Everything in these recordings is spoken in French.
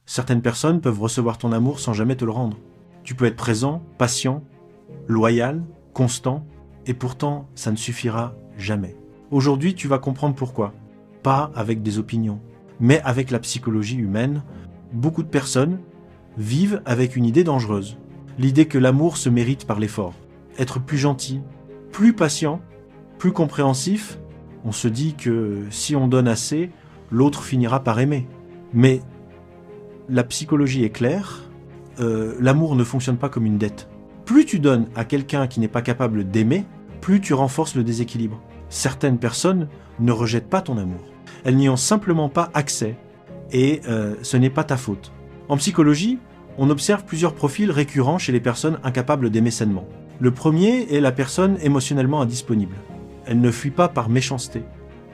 Certaines personnes peuvent recevoir ton amour sans jamais te le rendre. Tu peux être présent, patient, loyal, constant, et pourtant ça ne suffira jamais. Aujourd'hui, tu vas comprendre pourquoi. Pas avec des opinions, mais avec la psychologie humaine. Beaucoup de personnes vivent avec une idée dangereuse. L'idée que l'amour se mérite par l'effort. Être plus gentil, plus patient, plus compréhensif. On se dit que si on donne assez, l'autre finira par aimer. Mais la psychologie est claire, l'amour ne fonctionne pas comme une dette. Plus tu donnes à quelqu'un qui n'est pas capable d'aimer, plus tu renforces le déséquilibre. Certaines personnes ne rejettent pas ton amour. Elles n'y ont simplement pas accès et ce n'est pas ta faute. En psychologie, on observe plusieurs profils récurrents chez les personnes incapables d'aimer sainement. Le premier est la personne émotionnellement indisponible. Elle ne fuit pas par méchanceté.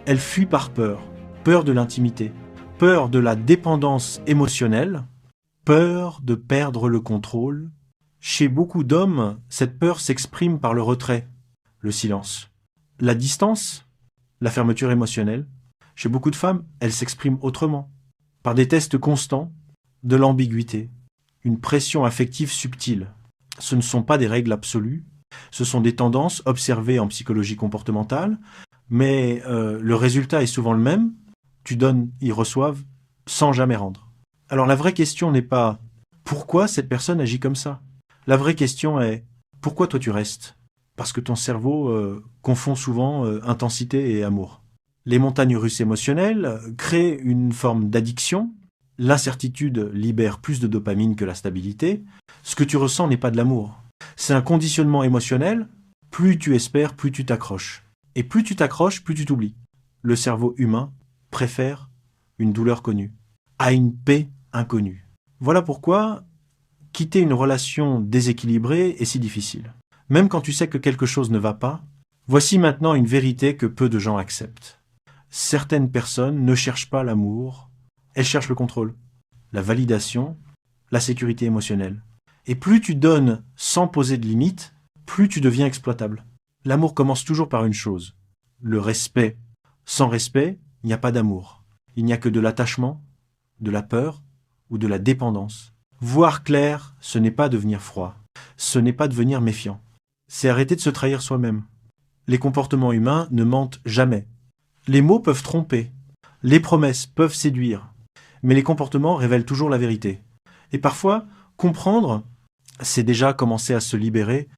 Elle fuit par peur. Peur de l'intimité. Peur de la dépendance émotionnelle. Peur de perdre le contrôle. Chez beaucoup d'hommes, cette peur s'exprime par le retrait, le silence. La distance, la fermeture émotionnelle. Chez beaucoup de femmes, elle s'exprime autrement. Par des tests constants, de l'ambiguïté, une pression affective subtile. Ce ne sont pas des règles absolues, ce sont des tendances observées en psychologie comportementale, mais le résultat est souvent le même, tu donnes, ils reçoivent, sans jamais rendre. Alors la vraie question n'est pas « pourquoi cette personne agit comme ça ?» La vraie question est « pourquoi toi tu restes ?» Parce que ton cerveau confond souvent intensité et amour. Les montagnes russes émotionnelles créent une forme d'addiction. L'incertitude libère plus de dopamine que la stabilité. Ce que tu ressens n'est pas de l'amour. C'est un conditionnement émotionnel. Plus tu espères, plus tu t'accroches. Et plus tu t'accroches, plus tu t'oublies. Le cerveau humain préfère une douleur connue à une paix inconnue. Voilà pourquoi quitter une relation déséquilibrée est si difficile. Même quand tu sais que quelque chose ne va pas, voici maintenant une vérité que peu de gens acceptent. Certaines personnes ne cherchent pas l'amour, elles cherchent le contrôle, la validation, la sécurité émotionnelle. Et plus tu donnes sans poser de limites, plus tu deviens exploitable. L'amour commence toujours par une chose, le respect. Sans respect, il n'y a pas d'amour. Il n'y a que de l'attachement, de la peur ou de la dépendance. Voir clair, ce n'est pas devenir froid, ce n'est pas devenir méfiant. C'est arrêter de se trahir soi-même. Les comportements humains ne mentent jamais. Les mots peuvent tromper, les promesses peuvent séduire, mais les comportements révèlent toujours la vérité. Et parfois, comprendre, c'est déjà commencer à se libérer